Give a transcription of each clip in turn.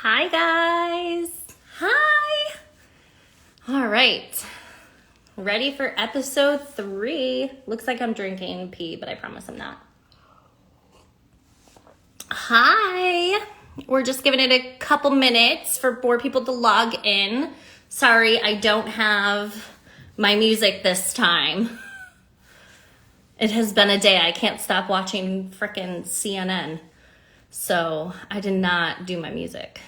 Hi, guys. Hi. All right. Ready for episode 3. Looks like I'm drinking pee, but I promise I'm not. Hi. We're just giving it a couple minutes for more people to log in. Sorry, I don't have my music this time. It has been a day. I can't stop watching frickin' CNN. So I did not do my music.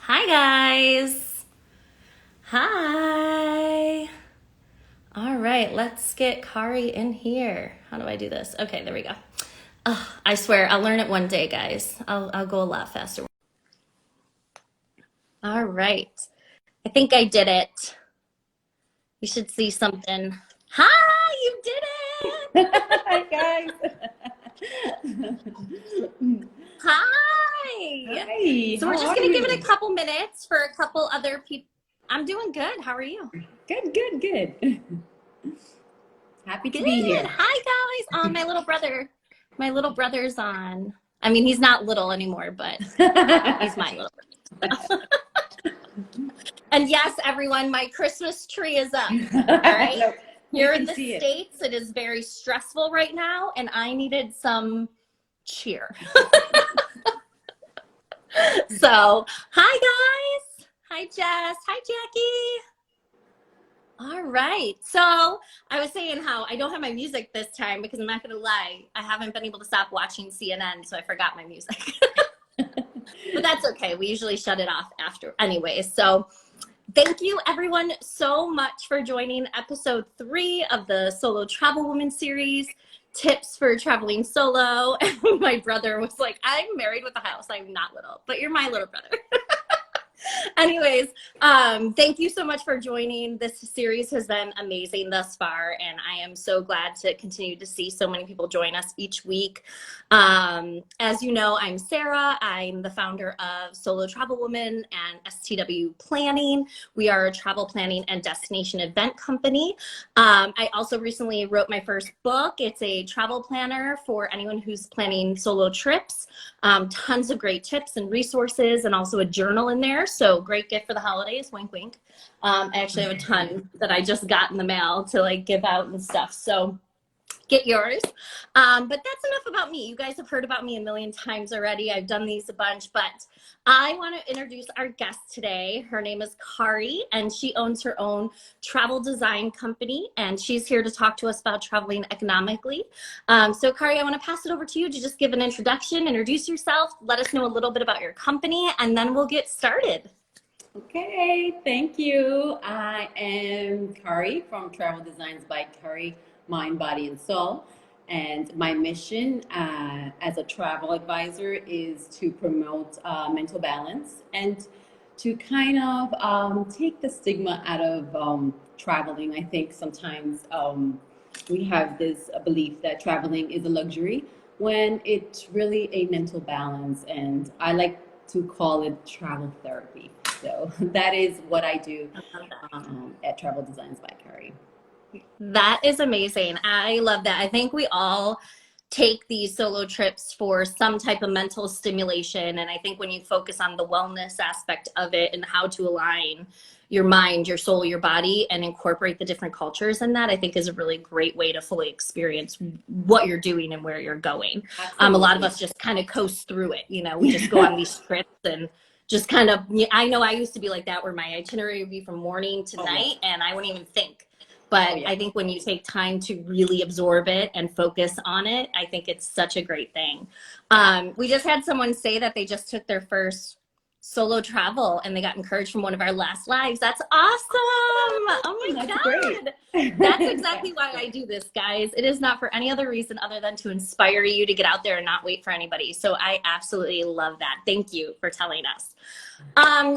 Hi, guys. Hi. All right, let's get Kari in here. How do I do this? Okay, there we go. I swear, I'll learn it one day, guys. I'll go a lot faster. All right. I think I did it. You should see something. Hi, you did it. Hi guys. Hi. Hi. So we're How just are going to give it you? a couple minutes for a couple other people. I'm doing good. How are you? Good. Happy to Good. be here. Hi, guys. Oh, my little brother. My little brother's on. I mean, he's not little anymore, but he's my little brother. And yes, everyone, my Christmas tree is up. All right. Here in the States, it is very stressful right now, and I needed some cheer. So, hi, guys. Hi, Jess. Hi, Jackie. All right. So I was saying how I don't have my music this time because I'm not going to lie. I haven't been able to stop watching CNN, so I forgot my music. But that's okay. We usually shut it off after anyway. So thank you everyone so much for joining episode 3 of the Solo Travel Woman series, Tips for Traveling Solo. My brother was like, I'm married with a house. I'm not little, but you're my little brother. Anyways, thank you so much for joining. This series has been amazing thus far, and I am so glad to continue to see so many people join us each week. As you know, I'm Sarah. I'm the founder of Solo Travel Woman and STW Planning. We are a travel planning and destination event company. I also recently wrote my first book. It's a travel planner for anyone who's planning solo trips. Tons of great tips and resources, and also a journal in there. So great gift for the holidays, wink, wink. I actually have a ton that I just got in the mail to like give out and stuff. So get yours. But that's enough about me. You guys have heard about me a million times already. I've done these a bunch, but I want to introduce our guest today. Her name is Kari, and she owns her own travel design company, and she's here to talk to us about traveling economically. So Kari, I want to pass it over to you to just give an introduction, introduce yourself, let us know a little bit about your company, and then we'll get started. Okay, thank you. I am Kari from Travel Designs by Kari, Mind, Body, and Soul. And my mission as a travel advisor is to promote mental balance and to kind of take the stigma out of traveling. I think sometimes we have this belief that traveling is a luxury when it's really a mental balance. And I like to call it travel therapy. So that is what I do at Travel Designs by Kari. That is amazing. I love that. I think we all take these solo trips for some type of mental stimulation. And I think when you focus on the wellness aspect of it and how to align your mind, your soul, your body, and incorporate the different cultures in that, I think is a really great way to fully experience what you're doing and where you're going. A lot of us just kind of coast through it. You know, we just go on these trips and just kind of, I know I used to be like that where my itinerary would be from morning to night and I wouldn't even think. But I think when you take time to really absorb it and focus on it, I think it's such a great thing. We just had someone say that they just took their first solo travel and they got encouraged from one of our last lives. That's awesome. Oh my God. Great. That's exactly why I do this, guys. It is not for any other reason other than to inspire you to get out there and not wait for anybody. So I absolutely love that. Thank you for telling us.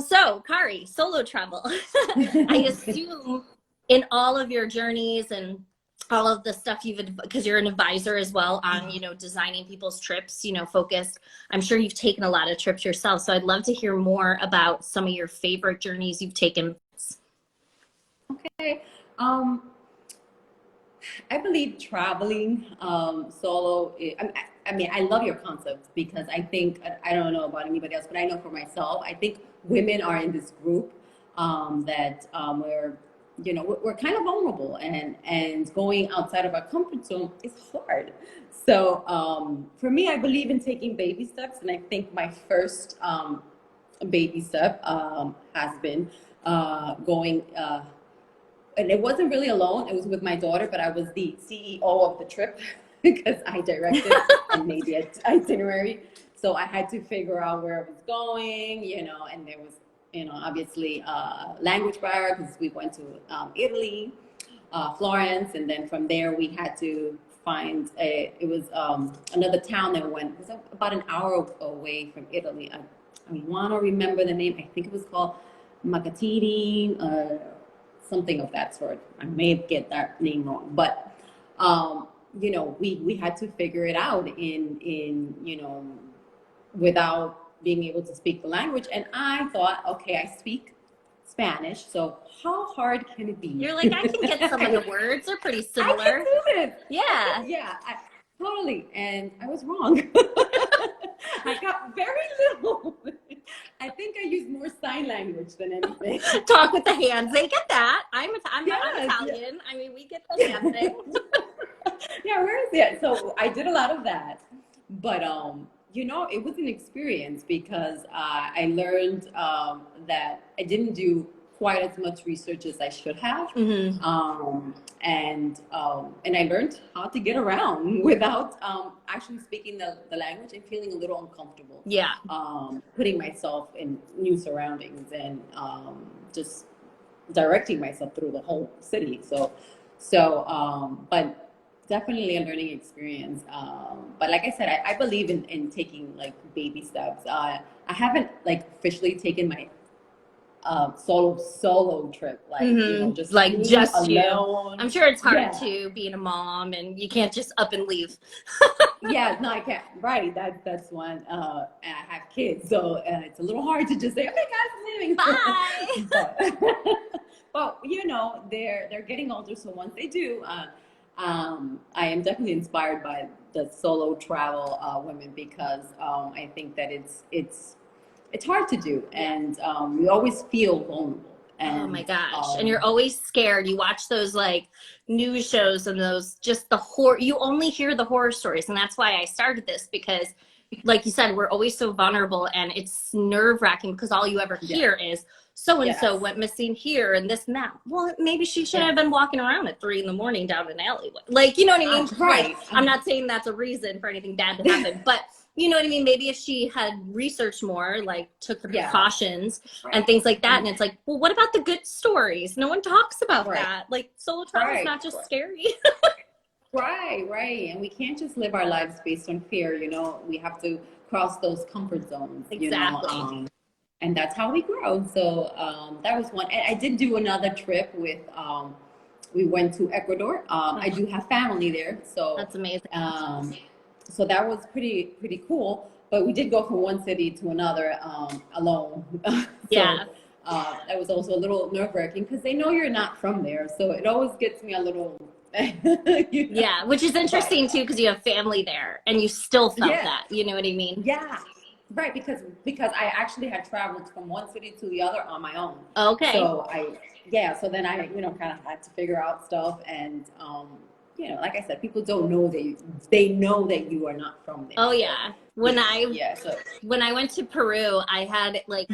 So Kari, solo travel. I assume in all of your journeys and all of the stuff because you're an advisor as well on, you know, designing people's trips, you know, focused. I'm sure you've taken a lot of trips yourself. So I'd love to hear more about some of your favorite journeys you've taken. Okay. I believe traveling solo, I mean, I love your concept because I think, I don't know about anybody else, but I know for myself, I think women are in this group that we're, you know, we're kind of vulnerable, and going outside of our comfort zone is hard. So for me, I believe in taking baby steps, and I think my first baby step has been going. And it wasn't really alone. It was with my daughter, but I was the CEO of the trip because I directed and made the itinerary. So I had to figure out where I was going, you know, and there was, you know, obviously language barrier because we went to Italy, Florence, and then from there we had to find it was another town that went, it was about an hour away from Italy. I want to remember the name. I think it was called Macatini, something of that sort. I may get that name wrong, but you know, we had to figure it out in you know, without being able to speak the language. And I thought, okay, I speak Spanish, so how hard can it be? You're like, I can get some of the words. They're pretty I can similar. do this. Yeah. Yeah, totally. And I was wrong. I got very little. I think I used more sign language than anything. Talk with the hands. They get that. I'm Yes, Italian. yeah. I mean, we get the hand thing. Yeah, where is it? So I did a lot of that, but you know, it was an experience because I learned that I didn't do quite as much research as I should have, and I learned how to get around without actually speaking the language and feeling a little uncomfortable. Yeah. Putting myself in new surroundings and just directing myself through the whole city. But definitely a learning experience. But like I said, I believe in taking like baby steps. I haven't like officially taken my solo trip, like you know, just like just alone. you. I'm sure it's hard Yeah. to being a mom and you can't just up and leave. Yeah, no, I can't. Right, that's one. And I have kids, so it's a little hard to just say, "Okay, guys, I'm leaving." Bye. But you know, they're getting older, so once they do, I am definitely inspired by the solo travel women because I think that it's hard to do, and we always feel vulnerable. And, oh my gosh. And you're always scared. You watch those like news shows and those just the horror, you only hear the horror stories. And that's why I started this because like you said, we're always so vulnerable and it's nerve wracking because all you ever hear is so-and-so went missing here and this and that. Well, maybe she shouldn't have been walking around at 3 a.m. down an alleyway. Like, you know what I mean? Right. Like, I'm not saying that's a reason for anything bad to happen, but you know what I mean? Maybe if she had researched more, like took the precautions and things like that. And it's like, well, what about the good stories? No one talks about that. Like solo travel is not just scary. Right. And we can't just live our lives based on fear. You know, we have to cross those comfort zones. Exactly. You know, and that's how we grow. So that was one. And I did do another trip with, we went to Ecuador. I do have family there. So that's amazing. So that was pretty cool. But we did go from one city to another alone. That was also a little nerve-wracking because they know you're not from there. So it always gets me a little... you know? Yeah, which is interesting too because you have family there and you still felt that. You know what I mean? Yeah. Right, because I actually had traveled from one city to the other on my own. Okay. So so then I, you know, kind of had to figure out stuff, and you know, like I said, people don't know they know that you are not from there. Oh yeah. When I went to Peru, I had like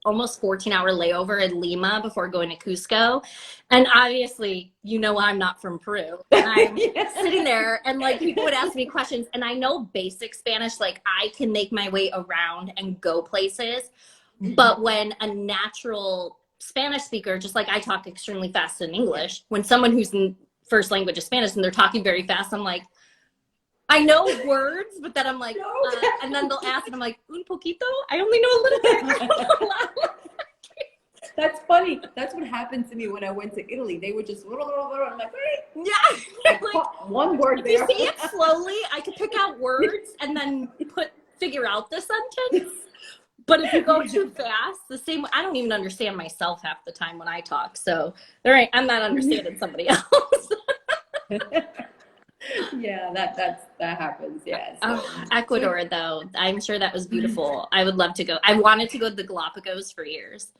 almost 14-hour layover in Lima before going to Cusco. And obviously, you know, I'm not from Peru. I'm sitting there and like people would ask me questions and I know basic Spanish, like I can make my way around and go places. But when a natural Spanish speaker, just like I talk extremely fast in English, when someone whose first language is Spanish and they're talking very fast, I'm like, I know words, but then I'm like, and then they'll ask, and I'm like, un poquito? I only know a little bit. I don't know a lot. That's funny. That's what happened to me when I went to Italy. They would just, I'm like, wait. Yeah. Like, one word there. If you say it slowly, I could pick out words and then figure out the sentence. But if you go too fast, the same, I don't even understand myself half the time when I talk. So I'm not understanding somebody else. Yeah, that happens. Yeah. Oh, So Ecuador, though, I'm sure that was beautiful. I would love to go. I wanted to go to the Galapagos for years.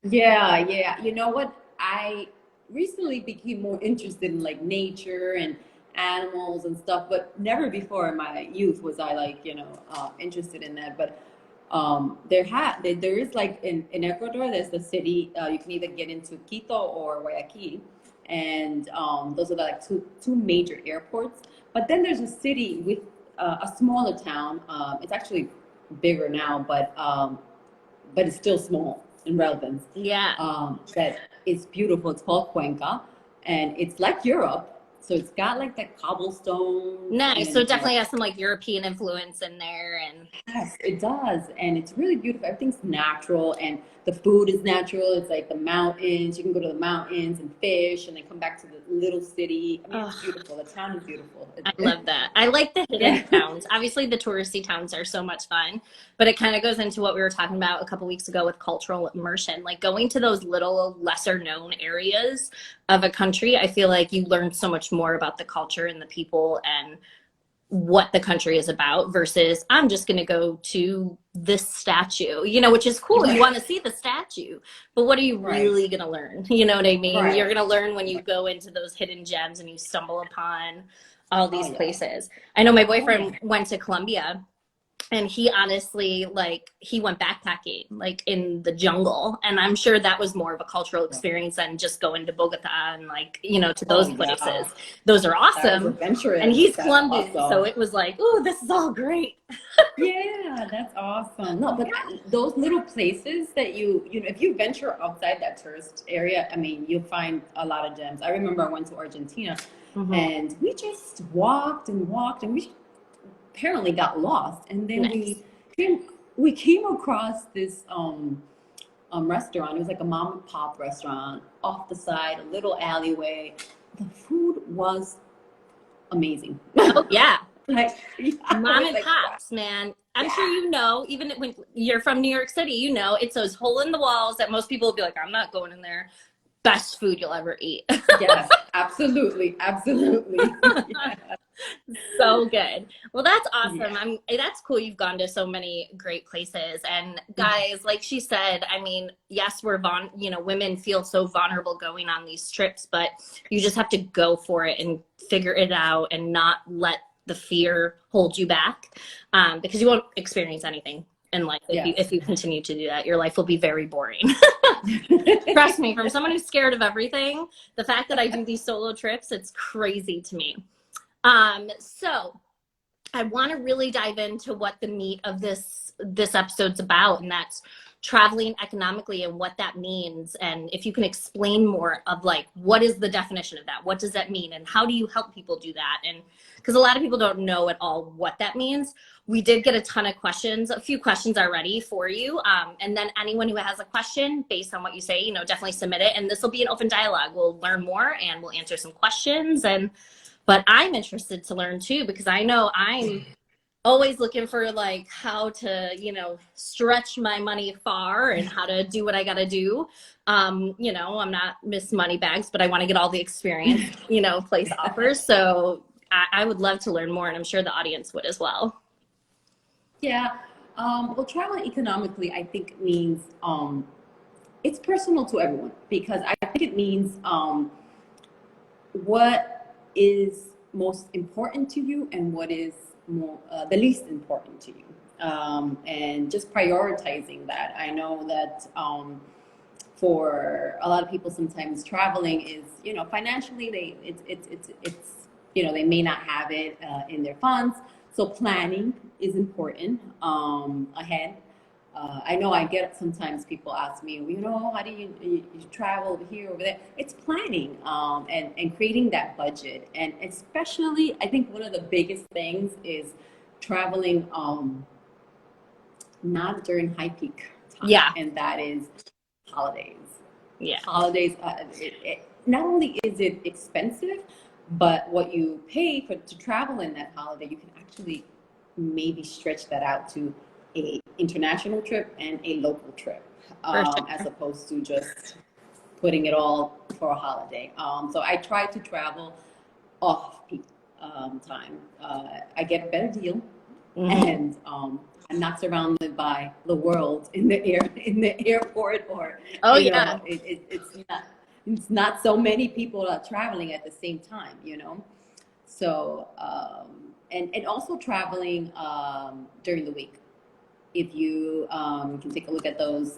yeah, yeah. You know what? I recently became more interested in like nature and animals and stuff, but never before in my youth was I like, interested in that. But there is like in Ecuador, there's the city, you can either get into Quito or Guayaquil, and those are the, like two major airports. But then there's a city with a smaller town. It's actually bigger now, but it's still small in relevance. Yeah. That is beautiful. It's called Cuenca, and it's like Europe. So it's got like that cobblestones Nice. So and it definitely has some like European influence in there. And yes, it does. And it's really beautiful. Everything's natural and the food is natural. It's like the mountains. You can go to the mountains and fish and then come back to the little city. I mean, it's oh, beautiful. The town is beautiful. I love that. I like the hidden Yeah. towns. Obviously, the touristy towns are so much fun, but it kind of goes into what we were talking about a couple weeks ago with cultural immersion. Like going to those little lesser known areas of a country, I feel like you learn so much more about the culture and the people and what the country is about versus I'm just going to go to this statue, which is cool. You Right. want to see the statue, but what are you Right. really going to learn? You know what I mean? You're Right. going to learn when you go into those hidden gems and you stumble upon all Oh these yeah. places. I know my Oh yeah. boyfriend went to Colombia and he honestly like he went backpacking like in the jungle, and I'm sure that was more of a cultural experience than just going to Bogota and like to Oh those yeah. places. Those are That was awesome, and adventurous. he's That's Colombian, so awesome. it was like, oh, this is all great. Yeah, that's awesome. No, but those little places that if you venture outside that tourist area, I mean, you'll find a lot of gems. I remember I went to Argentina Hmm. and we just walked and walked and we apparently got lost. And then Nice. came, we came across this restaurant. It was like a mom and pop restaurant off the side, a little alleyway. The food was amazing. Oh yeah. Like, yeah, I Mom was and like, wow. pops, man. I'm sure Yeah. even when you're from New York City, it's those hole in the walls that most people will be like, I'm not going in there. Best food you'll ever eat. Yes, absolutely, absolutely. Yeah, So good. Well, that's awesome. yeah, That's cool. You've gone to so many great places. And guys, like she said, I mean, yes, women feel so vulnerable going on these trips, but you just have to go for it and figure it out and not let the fear hold you back, because you won't experience anything in life if you yes. if you continue to do that. Your life will be very boring. Trust me, from someone who's scared of everything, the fact that I do these solo trips, it's crazy to me. So I want to really dive into what the meat of this episode's about, and that's traveling economically and what that means. And if you can explain more of like what is the definition of that? What does that mean? And how do you help people do that? And because a lot of people don't know at all what that means. We did get a ton of questions, a few questions already for you. And then anyone who has a question based on what you say, definitely submit it. And this will be an open dialogue. We'll learn more and we'll answer some questions. But I'm interested to learn too, because I know I'm always looking for like how to, stretch my money far and how to do what I got to do. I'm not Miss Moneybags, but I want to get all the experience, place offers. So I would love to learn more, and I'm sure the audience would as well. Yeah. Well, traveling economically, I think means it's personal to everyone because I think it means what is most important to you and what is the least important to you, and just prioritizing that. I know that for a lot of people, sometimes traveling is, financially it's they may not have it in their funds, so planning is important ahead. I know I get sometimes people ask me, how do you travel over here, over there? It's planning and creating that budget. And especially, I think one of the biggest things is traveling not during high peak time, Yeah. and that is holidays. Yeah. Holidays, not only is it expensive, but what you pay to travel in that holiday, you can actually maybe stretch that out to a international trip and a local trip, For as sure. opposed to just putting it all for a holiday. So I try to travel off peak. time, I get a better deal, Mm-hmm. and I'm not surrounded by the world in the airport, or Oh yeah. it's not so many people are traveling at the same time, So and also traveling during the week. If you can take a look at those,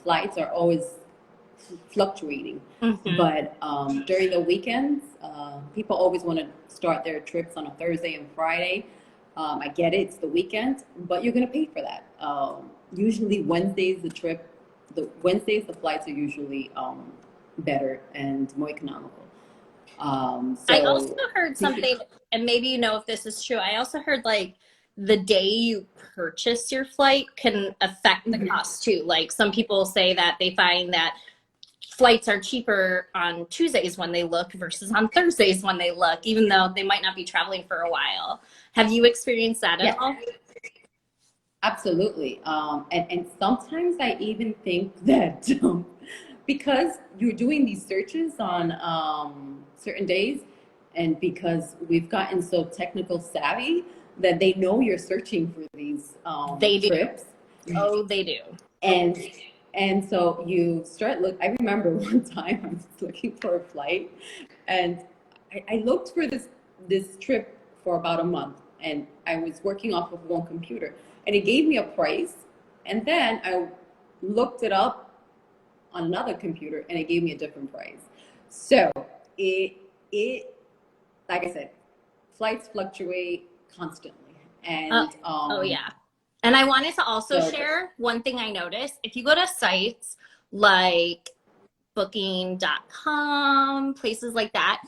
flights are always fluctuating. Mm-hmm. But during the weekends, people always want to start their trips on a Thursday and Friday. I get it, it's the weekend, but you're going to pay for that. Usually Wednesdays, the flights are usually better and more economical. I also So heard take it. something, and maybe you know if this is true. I also heard like the day you purchase your flight can affect the Mhm. cost too. Like some people say that they find that flights are cheaper on Tuesdays when they look versus on Thursdays when they look, even though they might not be traveling for a while. Have you experienced that at Yeah, all? absolutely. And sometimes I even think that because you're doing these searches on certain days, and because we've gotten so technical savvy that they know you're searching for these They do. trips, Oh, they do. and so you start look. I remember one time I was looking for a flight, and I looked for this trip for about a month, and I was working off of one computer, and it gave me a price, and then I looked it up on another computer, and it gave me a different price. So it it like I said, flights fluctuate constantly, Uh, and oh, yeah. And I wanted to also so share one thing I noticed. If you go to sites like booking.com, places like that,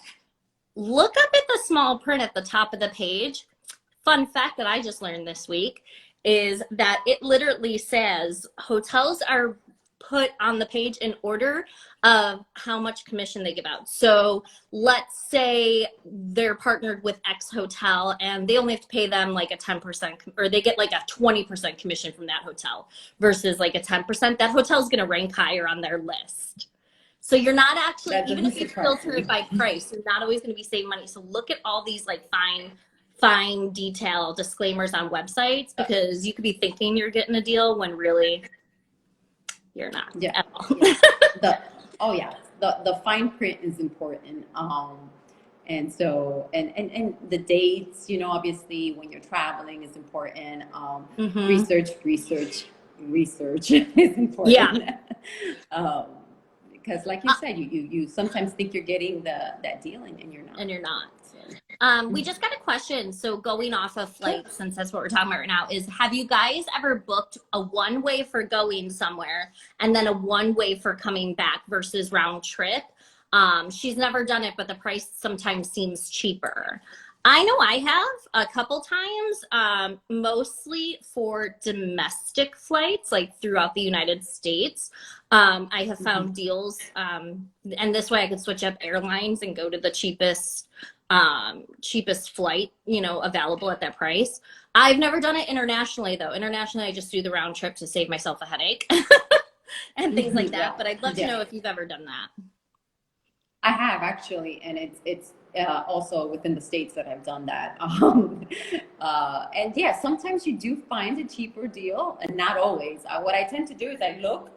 look up at the small print at the top of the page. Fun fact that I just learned this week is that it literally says hotels are put on the page in order of how much commission they give out. So let's say they're partnered with X hotel and they only have to pay them like a 10% or they get like a 20% commission from that hotel versus like a 10%. That hotel is going to rank higher on their list. So you're not actually, that even doesn't if you surprise filter it me. by price, you're not always going to be saving money. So look at all these like fine detail disclaimers on websites because you could be thinking you're getting a deal when really you're not Yeah, at all. yeah. The oh yeah, the fine print is important. And so and the dates, obviously when you're traveling is important. Hmm. Research is Yeah. important. um, because like you said, you sometimes think you're getting that deal, and you're not. And you're not. So We just got a question. So going off of sure. flights, since that's what we're talking about right now, is have you guys ever booked a one way for going somewhere and then a one way for coming back versus round trip? She's never done it, but the price sometimes seems cheaper. I know I have a couple times, mostly for domestic flights, like throughout the United States. I have Mhm. found deals, and this way I could switch up airlines and go to the cheapest flight, available at that price. I've never done it internationally though. Internationally, I just do the round trip to save myself a headache and things like Mhm. that. Yeah, But I'd love to yeah. know if you've ever done that. I have actually, and it's also within the states that I've done that. And yeah, sometimes you do find a cheaper deal, and not always. What I tend to do is I look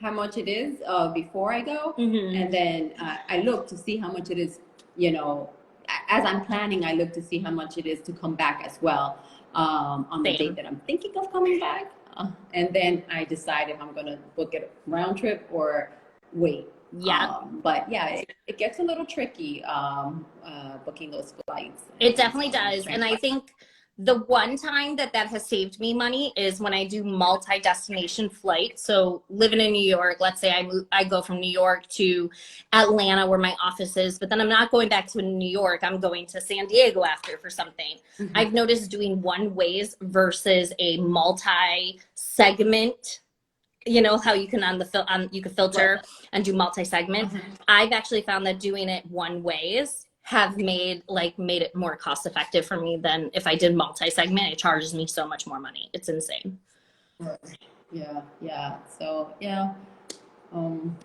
how much it is before I go, Hmm. and then I look to see how much it is. As I'm planning, I look to see how much it is to come back as well, on the date Same. that I'm thinking of coming back, and then I decide if I'm going to book it round trip or wait. Yeah. But yeah, it gets a little tricky, booking those flights It and definitely does. And I transport. think the one time that has saved me money is when I do multi-destination flights. So living in New York, let's say I go from New York to Atlanta where my office is, but then I'm not going back to New York. I'm going to San Diego after for something. Mhm. I've noticed doing one ways versus a multi-segment, how you can you can Right. filter and do multi-segment. Uh-huh. I've actually found that doing it one ways have made it more cost effective for me than if I did multi-segment. It charges me so much more money. It's insane. Right. Yeah, yeah. So yeah, um,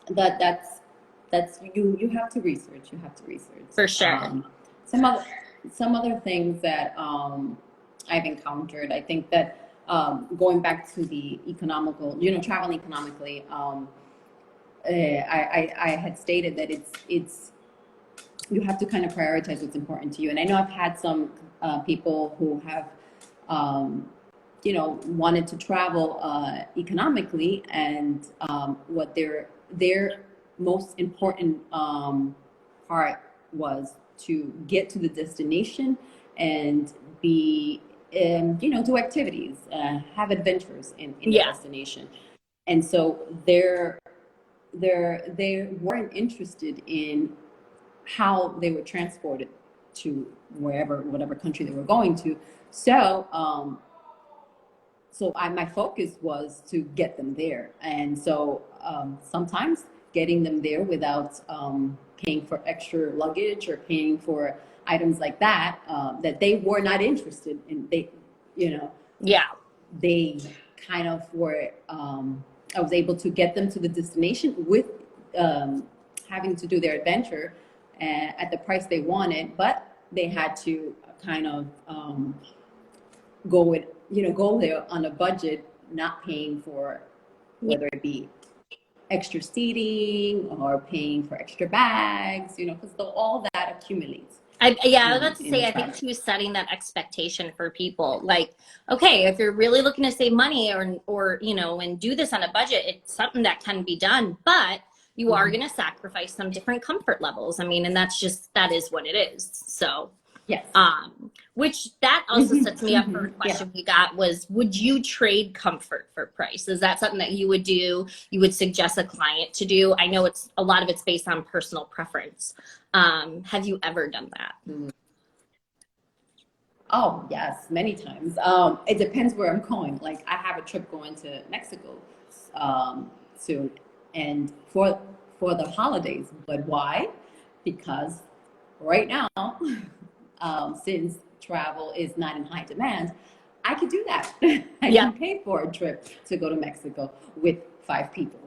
that's you have to research. You have to research. For sure. some other some other things that I've encountered. I think that going back to the economical, traveling economically, I had stated that it's you have to kind of prioritize what's important to you. And I know I've had some people who have wanted to travel economically, and what their most important part was to get to the destination and be do activities, have adventures in the destination. And so they weren't interested in how they were transported to whatever country they were going to. So my focus was to get them there. And so sometimes getting them there without paying for extra luggage or paying for items like that, that they were not interested in. They kind of were, I was able to get them to the destination with having to do their adventure at the price they wanted, but they had to kind of go there on a budget, not paying for whether it be extra seating or paying for extra bags, because all that accumulates. I was about to say, I think she was setting that expectation for people. Like, okay, if you're really looking to save money or and do this on a budget, it's something that can be done, but you are going to sacrifice some different comfort levels. I mean, and that is what it is. So, yes. Which that also sets me up for a question we got was, would you trade comfort for price? Is that something that you would do? You would suggest a client to do? I know a lot of it's based on personal preference. Have you ever done that? Oh, yes, many times. It depends where I'm going. Like, I have a trip going to Mexico soon, and for the holidays. But why? Because right now, since travel is not in high demand, I could do that. I can pay for a trip to go to Mexico with 5 people.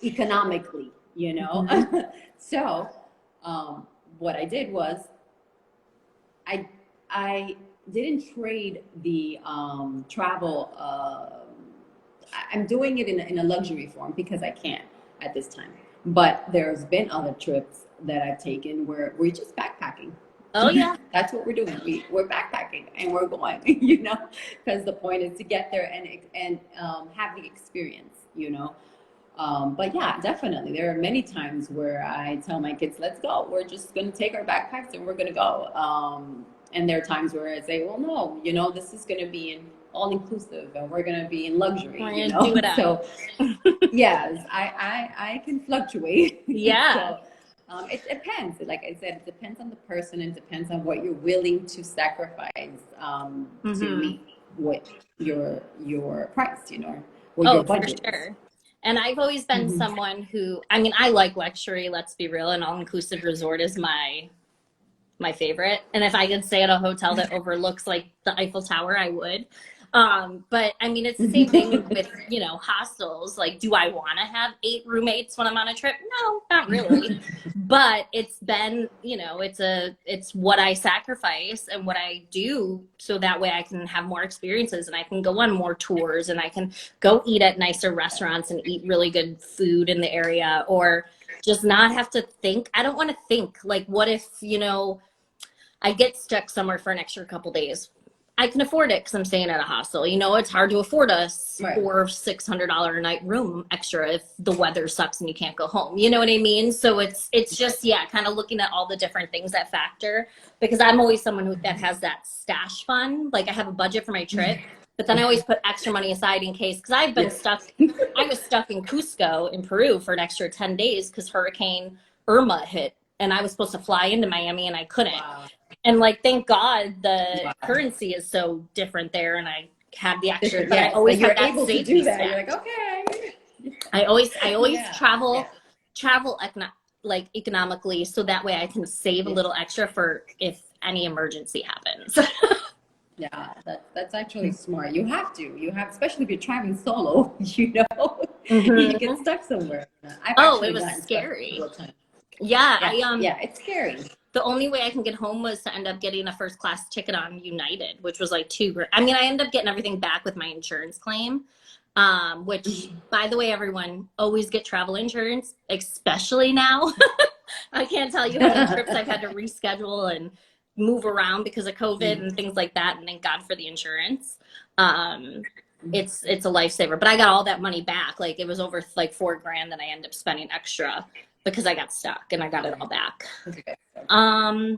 Economically, So, what I did was I didn't trade the travel. I'm doing it in a luxury form because I can't at this time. But there's been other trips that I've taken where we're just backpacking. Oh yeah, that's what we're doing. We're backpacking and we're going. Because the point is to get there and have the experience. But yeah, definitely. There are many times where I tell my kids, let's go. We're just going to take our backpacks and we're going to go. And there are times where I say, well, no, this is going to be an all-inclusive and we're going to be in luxury. Do it so, yes, I can fluctuate. Yeah. So, it depends. Like I said, it depends on the person and depends on what you're willing to sacrifice to meet what your price, what your budget for sure. is. And I've always been someone who, I mean, I like luxury, let's be real, and all-inclusive resort is my favorite. And if I could stay at a hotel that overlooks like the Eiffel Tower, I would. But I mean, it's the same thing with, hostels. Like, do I want to have 8 roommates when I'm on a trip? No, not really. But it's been, it's what I sacrifice and what I do so that way I can have more experiences and I can go on more tours and I can go eat at nicer restaurants and eat really good food in the area, or just not have to think. I don't want to think like, what if, I get stuck somewhere for an extra couple days. I can afford it because I'm staying at a hostel. It's hard to afford a $400 or $600 a night room extra if the weather sucks and you can't go home. You know what I mean? So it's just, kind of looking at all the different things that factor, because I'm always someone that has that stash fund. Like, I have a budget for my trip, but then I always put extra money aside in case, because I've been stuck. I was stuck in Cusco in Peru for an extra 10 days because Hurricane Irma hit and I was supposed to fly into Miami and I couldn't. Wow. And thank God the currency is so different there, and I had the extra. But I always have that safety net. You're like, okay. I always travel economically, so that way I can save a little extra for if any emergency happens. Yeah, that's actually smart. You have, especially if you're traveling solo. You get stuck somewhere. It was scary. Yeah, it's scary. the only way I can get home was to end up getting a first class ticket on United, which was like $2,000. I mean, I ended up getting everything back with my insurance claim, which, by the way, everyone, always get travel insurance, especially now. I can't tell you how many trips I've had to reschedule and move around because of COVID and things like that. And thank God for the insurance. It's a lifesaver, but I got all that money back. Like it was over like $4,000 that I ended up spending extra because I got stuck and I got it all back.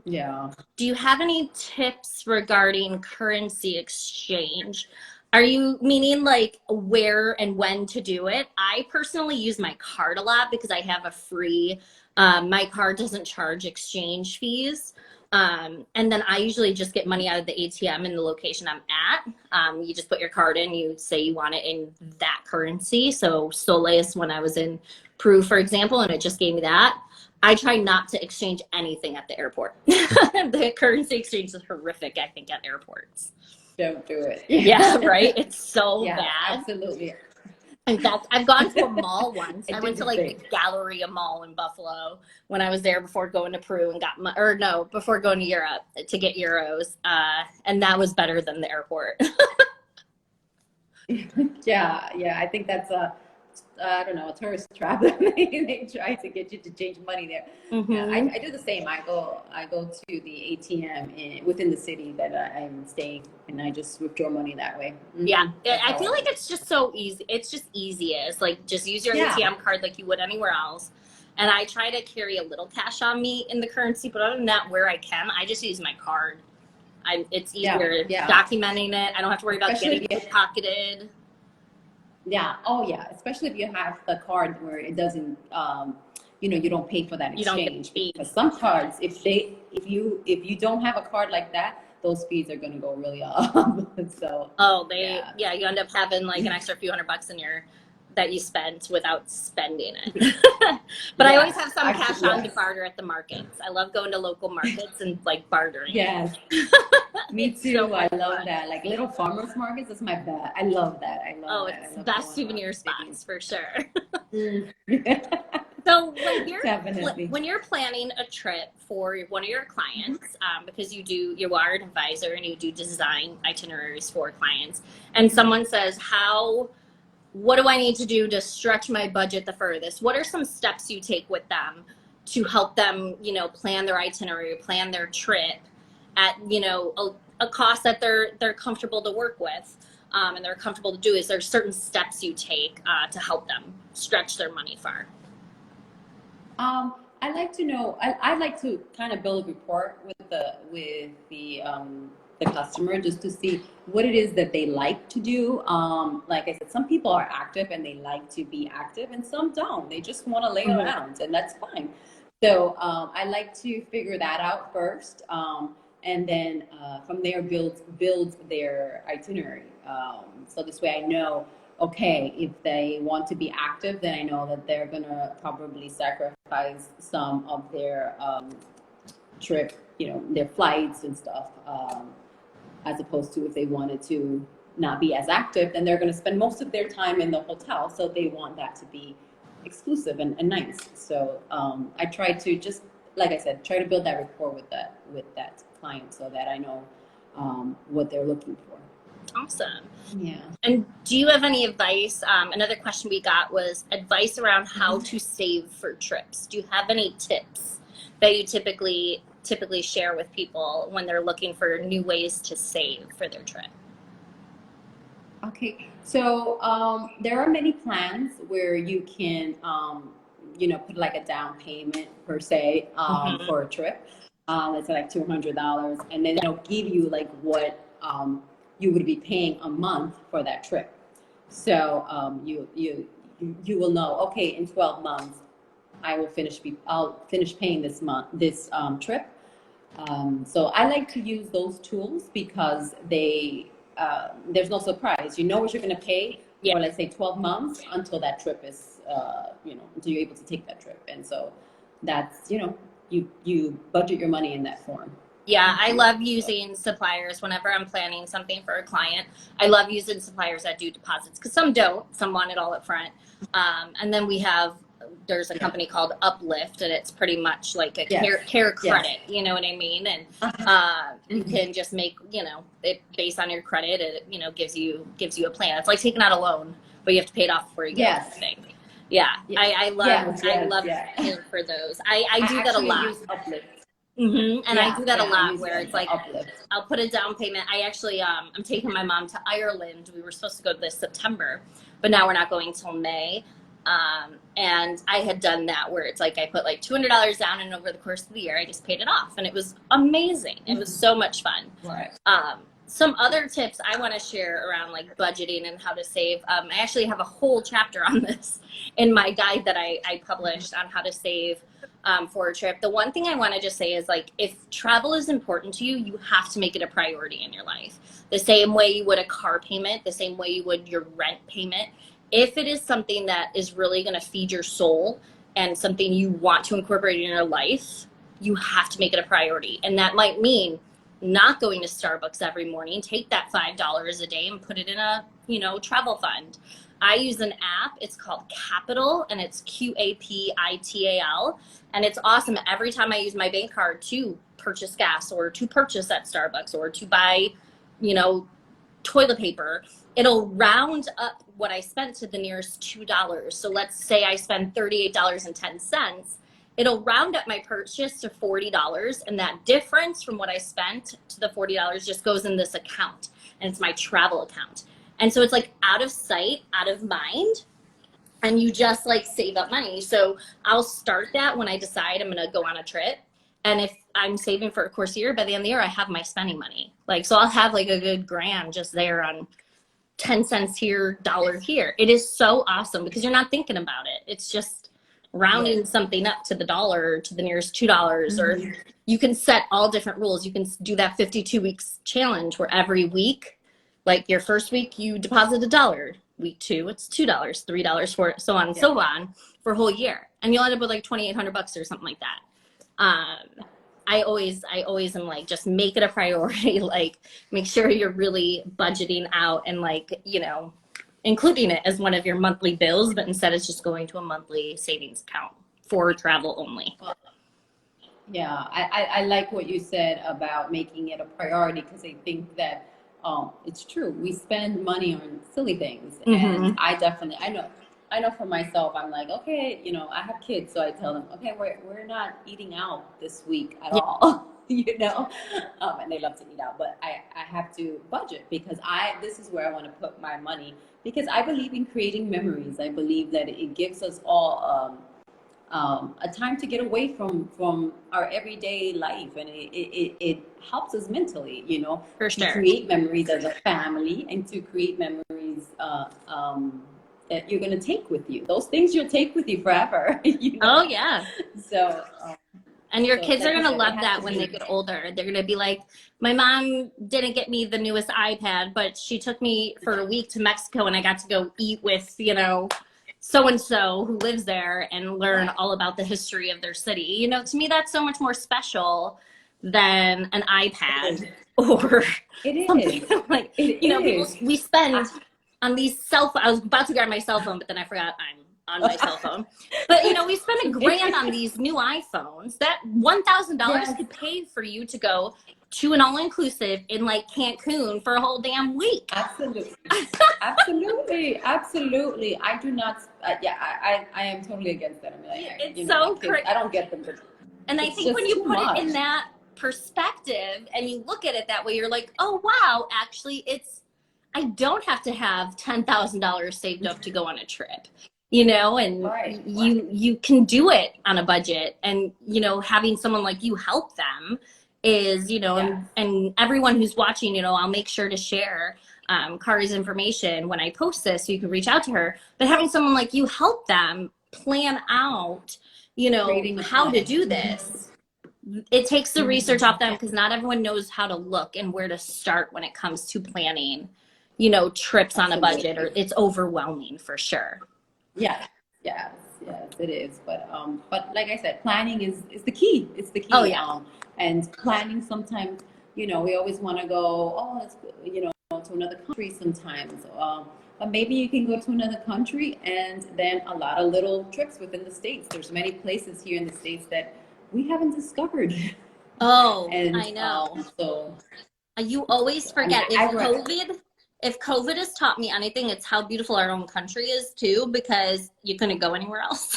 Yeah. Do you have any tips regarding currency exchange? Are you meaning like where and when to do it? I personally use my card a lot because I have a free, my card doesn't charge exchange fees. And then I usually just get money out of the ATM in the location I'm at. You just put your card in, you say you want it in that currency. So Soles, when I was in Peru, for example, and it just gave me that, I try not to exchange anything at the airport. The currency exchange is horrific, I think, at airports. Don't do it. Yeah, right? It's so Yeah, bad. absolutely. In fact, I've gone to a mall once. I went to like thing. the Galleria Mall in Buffalo when I was there before going to Peru and got or no, before going to Europe to get euros. And that was better than the airport. Yeah, I think that's I don't know, a tourist trap. They try to get you to change money there. Yeah, I do the same. I go to the ATM within the city that I'm staying, and I just withdraw money that way. Yeah, I feel like it's just so easy. It's just easiest. Like just use your ATM card like you would anywhere else. And I try to carry a little cash on me in the currency, but other than that, where I can, I just use my card. It's easier documenting it. I don't have to worry about getting pocketed. Yeah. Oh yeah. Especially if you have the card where it doesn't, you don't pay for that exchange. Because some cards, if you don't have a card like that, those fees are going to go really up. So. You end up having like an extra few $100 in that you spent without spending it. But I always have some cash on to barter at the markets. I love going to local markets and like bartering. Yes. Me too. So I love that. Like little farmers markets, that's my best. I love that. It's the best souvenir spots for sure. So when you're planning a trip for one of your clients, because you are an advisor and you do design itineraries for clients, and someone says, what do I need to do to stretch my budget the furthest? What are some steps you take with them to help them, plan their itinerary, plan their trip at, a cost that they're comfortable to work with, and they're comfortable to do? Is there certain steps you take to help them stretch their money far? I like to know. I like to kind of build a rapport with the customer just to see what it is that they like to do. Like I said, some people are active and they like to be active, and some don't. They just want to lay around, and that's fine. So I like to figure that out first, and then from there build their itinerary. So this way I know, okay, if they want to be active, then I know that they're gonna probably sacrifice some of their trip, their flights and stuff, as opposed to if they wanted to not be as active, then they're gonna spend most of their time in the hotel. So they want that to be exclusive and nice. So I try to just, like I said, try to build that rapport with that client so that I know what they're looking for. Awesome. Yeah. And do you have any advice? Another question we got was advice around how to save for trips. Do you have any tips that you typically share with people when they're looking for new ways to save for their trip? Okay. So there are many plans where you can, put like a down payment per se for a trip. It's like $200, and then they'll give you like what you would be paying a month for that trip. So you will know, okay, in 12 months I'll finish paying this trip. So I like to use those tools because there's no surprise. You know what you're going to pay for, let's say, 12 months until that trip is, until you're able to take that trip. And so that's, you budget your money in that form. Yeah, I love using suppliers whenever I'm planning something for a client. I love using suppliers that do deposits because some don't. Some want it all up front. And then we have there's a company called Uplift, and it's pretty much like a Yes. care credit. Yes. You know what I mean? And you Mhm. can just make, it based on your credit. It gives you a plan. It's like taking out a loan, but you have to pay it off before you get it. Yes. I think. Yeah, I Yes, yes, love yes. paying for those. I I do that a actually lot. use Uplift. And I do that a I lot use where it's the like Uplift. I'll put a down payment. I actually I'm taking my mom to Ireland. We were supposed to go this September, but now we're not going till May. And I had done that where it's like I put like $200 down, and over the course of the year I just paid it off, and it was amazing. It was so much fun. Right. Some other tips I want to share around like budgeting and how to save. I actually have a whole chapter on this in my guide that I published on how to save for a trip. The one thing I want to just say is like, if travel is important to you, you have to make it a priority in your life. The same way you would a car payment, the same way you would your rent payment. If it is something that is really going to feed your soul and something you want to incorporate in your life, you have to make it a priority. And that might mean not going to Starbucks every morning. Take that $5 a day and put it in a, travel fund. I use an app. It's called Capital, and it's Qapital, and it's awesome. Every time I use my bank card to purchase gas or to purchase at Starbucks or to buy, toilet paper, it'll round up what I spent to the nearest $2. So let's say I spend $38.10. It'll round up my purchase to $40, and that difference from what I spent to the $40 just goes in this account, and it's my travel account. And so it's like out of sight, out of mind, and you just like save up money. So I'll start that when I decide I'm going to go on a trip. And if I'm saving for a course year, by the end of the year, I have my spending money. Like, so I'll have like a good grand just there on 10 cents here, dollar here. It is so awesome because you're not thinking about it. It's just rounding something up to the dollar, to the nearest $2, or you can set all different rules. You can do that 52 weeks challenge where every week, like your first week, you deposit $1. Week 2, it's $2, $3, for so on and so on for a whole year, and you'll end up with like $2,800 or something like that. I always am like, just make it a priority. Like, make sure you're really budgeting out and like, including it as one of your monthly bills, but instead it's just going to a monthly savings account for travel only. Yeah, I like what you said about making it a priority, because I think that it's true. We spend money on silly things, and I know for myself, I'm like, okay, I have kids, so I tell them, okay, we're not eating out this week at all, and they love to eat out, but I have to budget, because this is where I want to put my money, because I believe in creating memories. I believe that it gives us all a time to get away from our everyday life, and it helps us mentally, For sure. to create memories as a family, and to create memories that you're going to take with you. Those things you'll take with you forever. Oh yeah. So and your kids like are going to said, love that when they get older. They're going to be like, my mom didn't get me the newest iPad, but she took me for a week to Mexico, and I got to go eat with, so-and-so who lives there and learn all about the history of their city. To me, that's so much more special than an iPad or something like, people, we spend on these cell phones. I was about to grab my cell phone, but then I forgot I'm on my cell phone. But, we spend $1,000 on these new iPhones. That $1,000 could pay for you to go to an all-inclusive in like Cancun for a whole damn week. Absolutely. Absolutely. I do not. I am totally against that. I mean, it's so crazy. I don't get them. And I think when you put it in that perspective and you look at it that way, you're like, oh wow, actually, I don't have to have $10,000 saved up to go on a trip. And you can do it on a budget, and having someone like you help them is, and everyone who's watching, I'll make sure to share Kari's information when I post this, so you can reach out to her. But having someone like you help them plan out, how to do this, it takes the research off them, because not everyone knows how to look and where to start when it comes to planning, trips on a budget, or it's overwhelming for sure. Yes, it is. But like I said, planning is the key. It's the key. Oh yeah. And planning, sometimes, we always want to go, oh, let's, to another country sometimes. But maybe you can go to another country and then a lot of little trips within the States. There's many places here in the States that we haven't discovered. Oh, And I know. so, You always I mean, forget if COVID has taught me anything, it's how beautiful our own country is too, because you couldn't go anywhere else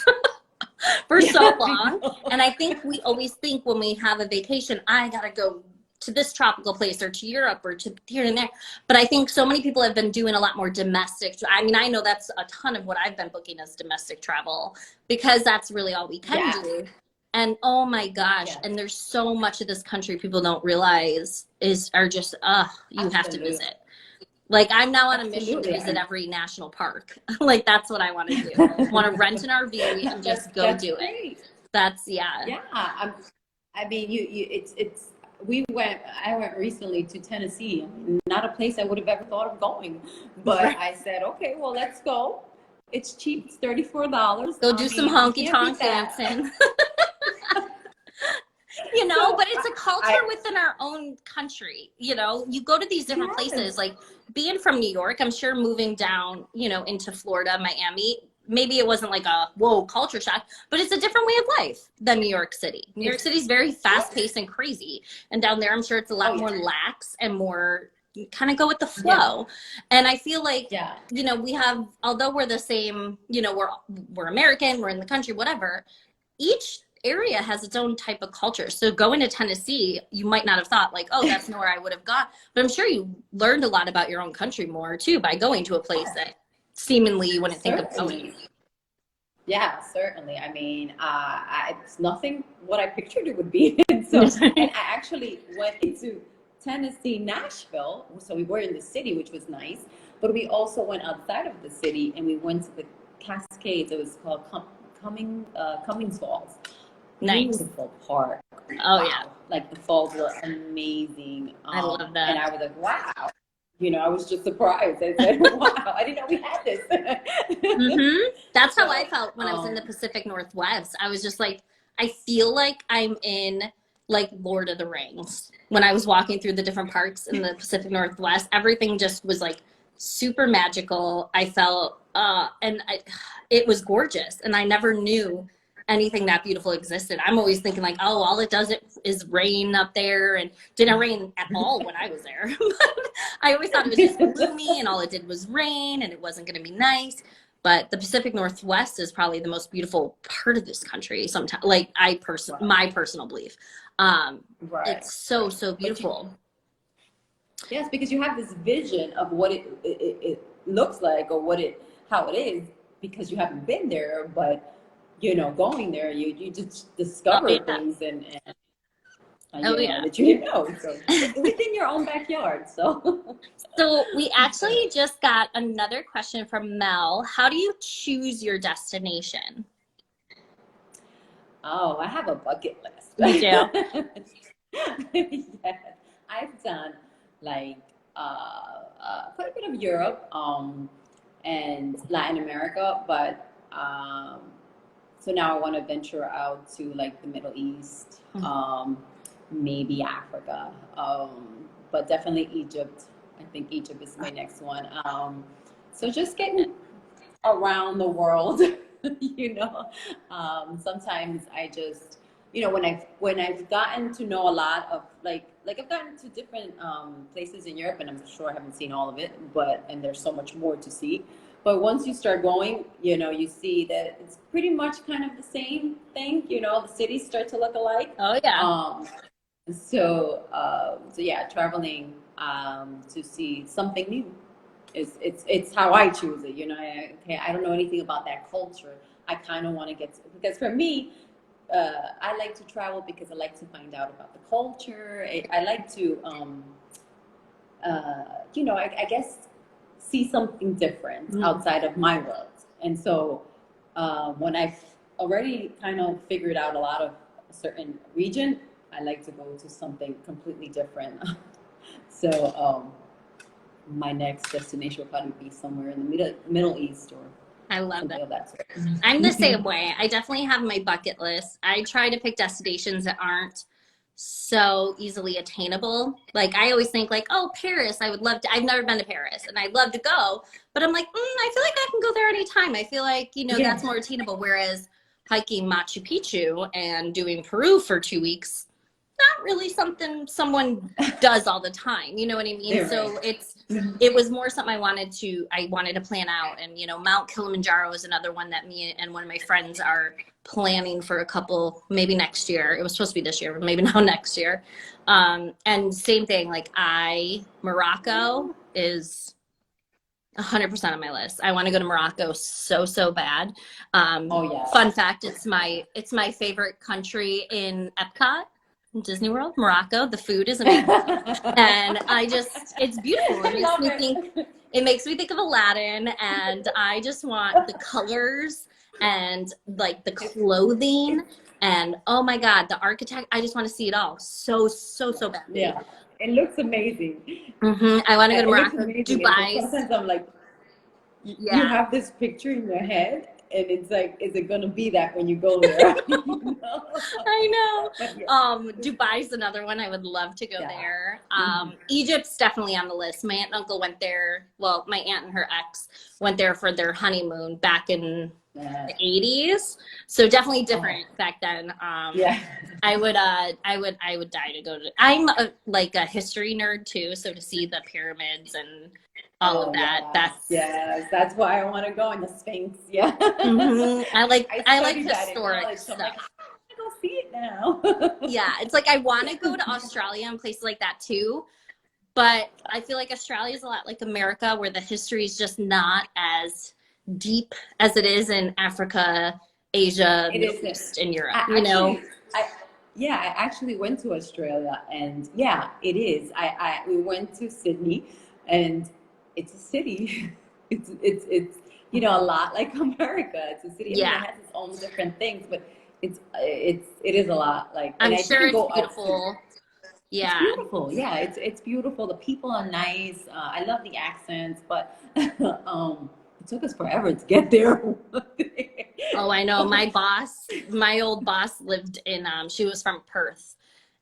for yeah, so I long. know. And I think we always think when we have a vacation, I gotta go to this tropical place or to Europe or to here and there. But I think so many people have been doing a lot more domestic. I mean, I know that's a ton of what I've been booking as domestic travel because that's really all we can Yeah, do. And oh my gosh, yeah, and there's so much of this country people don't realize are just you have to absolutely. visit. Like I'm now on a mission to Absolutely. visit every national park. Like that's what I want to do. Want to rent an RV and just go That's do it. great. That's yeah. Yeah, I mean, it's. I went recently to Tennessee. Not a place I would have ever thought of going, but Right. I said, okay, well, let's go. It's cheap. It's $34. Go I do some mean, you honky can't beat tonk that. dancing. You know, So but it's a culture I within our own country. You know, you go to these different places, yes, like being from New York, I'm sure moving down, into Florida, Miami, maybe it wasn't like a whoa culture shock, but it's a different way of life than New York City. New York it's City is very fast yes. paced and crazy. And down there, I'm sure it's a Oh lot more yeah, lax and more kind of go with the yeah, flow. And I feel like, yeah. we have, although we're the same, we're American, we're in the country, whatever, each area has its own type of culture. So going to Tennessee, you might not have thought like, oh, that's nowhere I would have gone. But I'm sure you learned a lot about your own country more too by going to a place Oh, that seemingly you wouldn't think of going. certainly. Yeah, certainly. I mean, it's nothing what I pictured it would be. And I actually went into Tennessee, Nashville. So we were in the city, which was nice. But we also went outside of the city and we went to the Cascades. It was called Cummings Falls. Nice. Beautiful park. Oh yeah, Wow. Like the falls were amazing. I love And that. I was like, wow. I was just surprised. I said, wow, I didn't know we had this. That's how I So, felt when I was in the Pacific Northwest. I was just like, I feel like I'm in like Lord of the Rings. When I was walking through the different parks in the Pacific Northwest, everything just was like super magical. I felt, it was gorgeous. And I never knew anything that beautiful existed. I'm always thinking like, oh, all it does is rain up there, and didn't rain at all when I was there. But I always thought it was just gloomy and all it did was rain and it wasn't going to be nice. But the Pacific Northwest is probably the most beautiful part of this country. Sometimes, like right, my personal belief, um, right, it's so right. so But beautiful. yes, because you have this vision of what it looks like or how it is because you haven't been there, but going there, you just Oh discover yeah, things oh yeah. that you didn't know. So within your own backyard. So So we actually just got another question from Mel. How do you choose your destination? oh, I have a bucket You list. do. Yes, I've done like quite a bit of Europe and Latin America, but so now I want to venture out to like the Middle East, maybe Africa, but definitely Egypt. I think Egypt is my next one. So just getting around the world, you know. Sometimes I just, when I've gotten to know a lot of like I've gotten to different places in Europe, and I'm sure I haven't seen all of it, and there's so much more to see. But once you start going, you see that it's pretty much kind of the same thing. The cities start to look alike. Oh yeah. Um, so yeah, traveling to see something new it's how I choose it. I don't know anything about that culture. I kind of want to because for me, I like to travel because I like to find out about the culture. I like to, I guess see something different Mhm. outside of my world. And so when I've already kind of figured out a lot of a certain region, I like to go to something completely different. So my next destination will probably be somewhere in the Middle East or I love something that. of that sort. I'm the same way. I definitely have my bucket list. I try to pick destinations that aren't so easily attainable. Like I always think like, oh, Paris, I would love to. I've never been to Paris and I'd love to go, but I'm like, I feel like I can go there anytime. I feel like, Yeah. that's more attainable. Whereas hiking Machu Picchu and doing Peru for 2 weeks, not really something someone does all the time. You know what I mean? You're So right. it was more something I wanted to plan out. And, Mount Kilimanjaro is another one that me and one of my friends are planning for a couple, maybe next year. It was supposed to be this year, but maybe now next year. And same thing, like Morocco is 100% on my list. I want to go to Morocco so bad. Oh yeah. Fun fact, it's my favorite country in Epcot, Disney World, Morocco. The food is amazing. And it's beautiful. I love it. It makes me think of Aladdin, and I just want the colors and like the clothing and oh my God, the architect. I just want to see it all so bad. Yeah, it looks amazing. I want to go to It looks Morocco, amazing. And so Dubai. sometimes I'm like, you Yeah, have this picture in your head, and it's like, is it gonna be that when you go there? You know? I know. But yeah, Dubai's another one. I would love to go yeah. there. Mhm. Egypt's definitely on the list. My aunt and uncle went there. Well, my aunt and her ex went there for their honeymoon back in Yeah. the 80s. So definitely different back then. Yeah. I would die to go to. I'm like a history nerd too, so to see the pyramids and all of that, Yes, that's why I want to go in the Sphinx. Yeah. I like studied that in historic college, so I'm like, stuff. I want to go see it now. Yeah, it's like I want to go to Australia and places like that too, but I feel like Australia is a lot like America, where the history is just not as deep as it is in Africa, Asia, It Middle isn't. East, and Europe. I yeah, I actually went to Australia, and yeah, it is. We went to Sydney, and it's a city. It's a lot like America. It's a city. I mean, it Yeah, has its own different things, but it is a lot like. And I'm I sure didn't it's go up to. beautiful. It's Yeah. beautiful. Yeah, it's beautiful. The people are nice. I love the accents, but it took us forever to get there. Oh, I know. My old boss lived in, she was from Perth,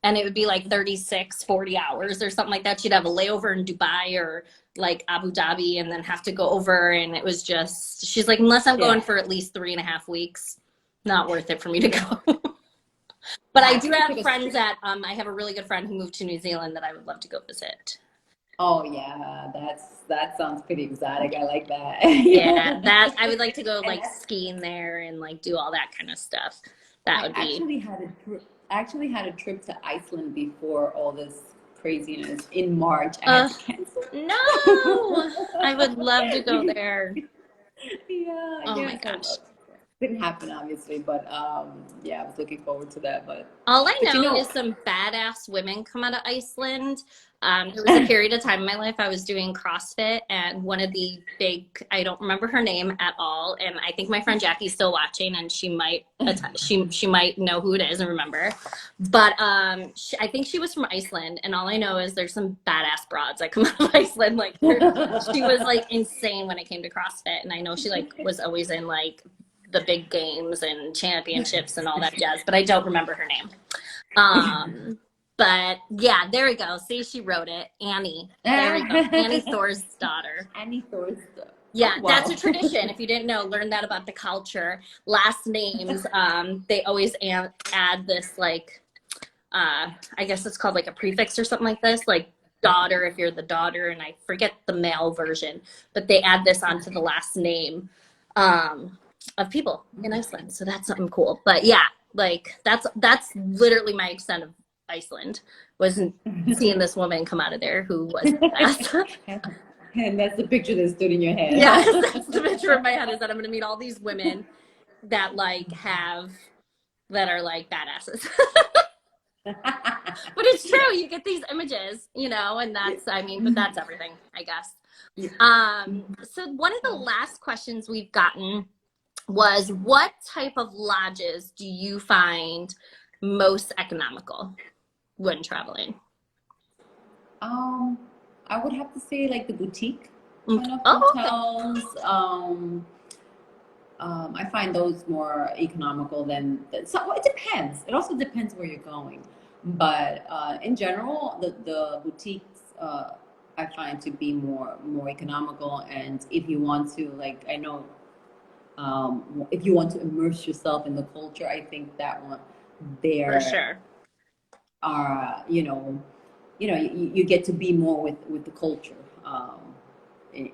and it would be like 36, 40 hours or something like that. She'd have a layover in Dubai or like Abu Dhabi and then have to go over. And it was just, she's like, unless I'm going Yeah. for at least 3.5 weeks, not worth it for me to go. But I do Actually, have friends I have a really good friend who moved to New Zealand that I would love to go visit. Oh yeah, that sounds pretty exotic. I like that. Yeah, that I would like to go And like skiing there and like do all that kind of stuff. That I would be. actually had a trip to Iceland before all this craziness in March. I had Uh, to cancel. no, I would love to go there. Yeah, I Oh my canceled. gosh. Didn't happen obviously, but yeah, I was looking forward to that. All I But you know know, is some badass women come out of Iceland. There was a period of time in my life I was doing CrossFit, and one of the I don't remember her name at all, and I think my friend Jackie's still watching, and she might she might know who it is and remember. But I think she was from Iceland, and all I know is there's some badass broads that come out of Iceland. Like she was like insane when it came to CrossFit, and I know she like was always in like the big games and championships and all that jazz, but I don't remember her name. But yeah, there we go. See, she wrote it. Annie. There we go. Annie Thor's daughter. Annie Thor's. Yeah, Oh, wow. that's a tradition. If you didn't know, learn that about the culture. Last names, they always add this like, I guess it's called like a prefix or something like this, like daughter if you're the daughter, and I forget the male version, but they add this onto the last name of people in Iceland. So that's something cool. But yeah, like that's literally my extent of Iceland, was seeing this woman come out of there who was the best. And that's the picture that stood in your head. Yeah, that's the picture in my head, is that I'm going to meet all these women that are like badasses. But it's true. You get these images, and but that's everything, I guess. So one of the last questions we've gotten was, what type of lodges do you find most economical when traveling? I would have to say like the boutique kind of Oh, okay. hotels. I find those more economical than. So it depends. It also depends where you're going. But in general, the boutiques I find to be more economical. And if you want to, like, I know, if you want to immerse yourself in the culture, I think that one For there sure. are, you get to be more with the culture,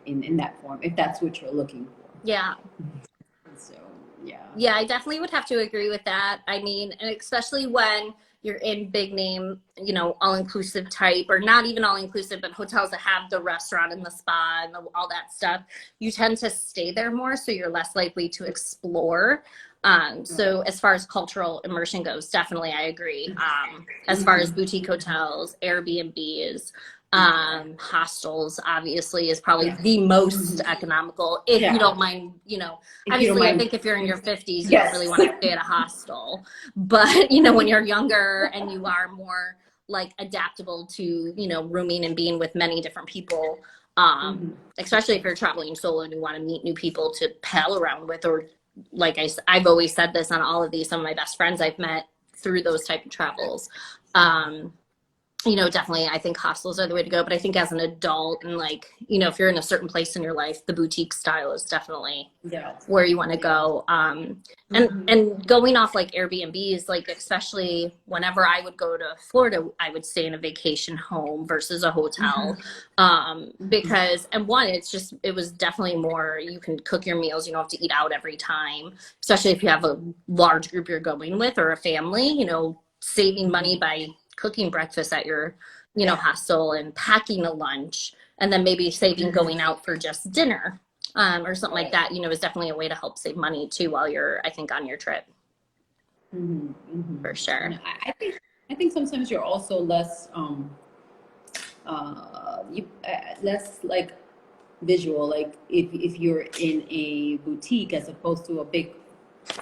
in that form, if that's what you're looking for. Yeah. So yeah. Yeah, I definitely would have to agree with that. I mean, and especially when you're in big name, all inclusive type, or not even all inclusive, but hotels that have the restaurant and the spa and all that stuff, you tend to stay there more, so you're less likely to explore. So as far as cultural immersion goes, definitely I agree. As far as Mhm. boutique hotels, Airbnbs, hostels obviously is probably Yes. the most Mhm. economical if you Yeah. don't mind, If you don't obviously I mind. think if you're in your 50s you don't really Yes. want to stay at a hostel, but when you're younger and you are more like adaptable to rooming and being with many different people, Mhm. especially if you're traveling solo and you want to meet new people to pal around with, or like I've always said this on all of these, some of my best friends I've met through those type of travels. um Definitely, I think hostels are the way to go. But I think as an adult and like, if you're in a certain place in your life, the boutique style is definitely Yes. where you want to Yes. go. And Mhm. and going off like Airbnbs, like especially whenever I would go to Florida, I would stay in a vacation home versus a hotel. Mhm. Mhm. Because and one, it was definitely more, you can cook your meals, you don't have to eat out every time, especially if you have a large group you're going with or a family, saving money by cooking breakfast at your, hostel and packing a lunch, and then maybe saving Mhm. going out for just dinner, or something like Right. that, is definitely a way to help save money too while you're, I think, on your trip, Mhm. Mhm. for sure. And I think sometimes you're also less less like visual, like if you're in a boutique as opposed to a big,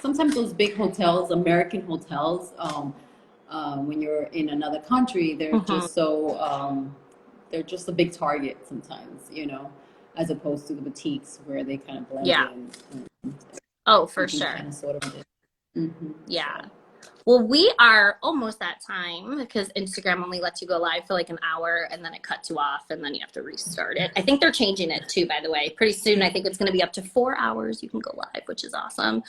sometimes those big hotels, American hotels, when you're in another country, Hmm. they're just a big target sometimes, as opposed to the boutiques where they kind of blend Yeah. in, and Oh, you for can sure. kind of sort of. Hmm. Yeah. So. Well, we are almost at time because Instagram only lets you go live for like an hour and then it cuts you off and then you have to restart it. I think they're changing it too, by the way. Pretty soon, I think it's going to be up to 4 hours you can go live, which is awesome.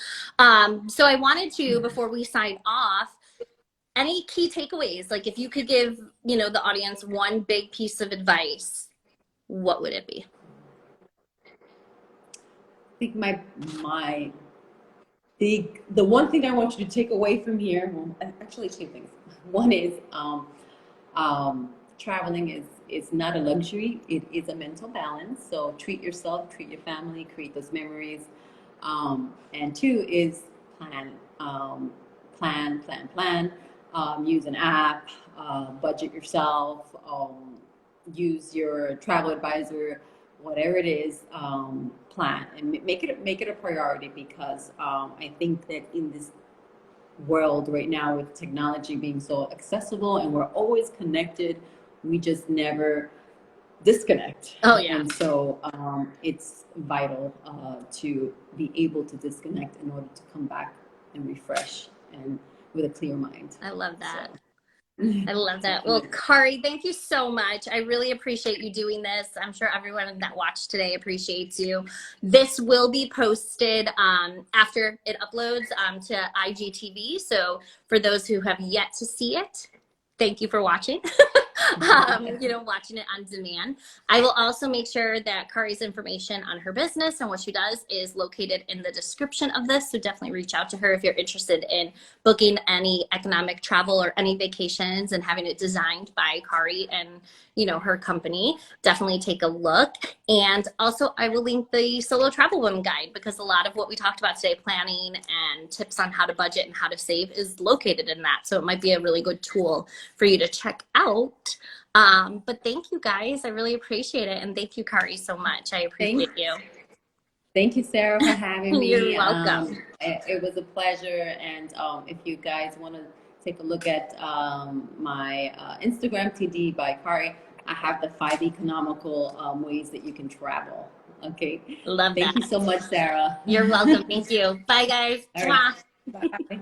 So I wanted to, before we sign off, any key takeaways? Like if you could give, the audience one big piece of advice, what would it be? I think my the one thing I want you to take away from here, well, actually two things. One is traveling is not a luxury; it is a mental balance. So treat yourself, treat your family, create those memories. And two is plan, plan. Use an app, budget yourself, use your travel advisor, whatever it is, plan and make it a priority, because I think that in this world right now, with technology being so accessible and we're always connected, we just never disconnect. Oh yeah, And so it's vital to be able to disconnect in order to come back and refresh and with a clear mind. I love So that. I love that. Well, definitely. Kari, thank you so much. I really appreciate you doing this. I'm sure everyone that watched today appreciates you. This will be posted after it uploads to IGTV. So for those who have yet to see it, thank you for watching. Watching it on demand. I will also make sure that Kari's information on her business and what she does is located in the description of this. So definitely reach out to her if you're interested in booking any economic travel or any vacations and having it designed by Kari and her company. Definitely take a look. And also I will link the solo travel women guide, because a lot of what we talked about today, planning and tips on how to budget and how to save, is located in that. So it might be a really good tool for you to check out. But thank you guys. I really appreciate it. And thank you, Kari, so much. I Thank, appreciate you. thank you, Sarah, for having You're me. welcome. It was a pleasure. And if you guys want to take a look at my Instagram, TD by Kari, I have the 5 economical ways that you can travel. Okay. Love Thank you that. so much, Sarah. You're welcome. Thank you. Bye, guys. All right. Mwah. Bye.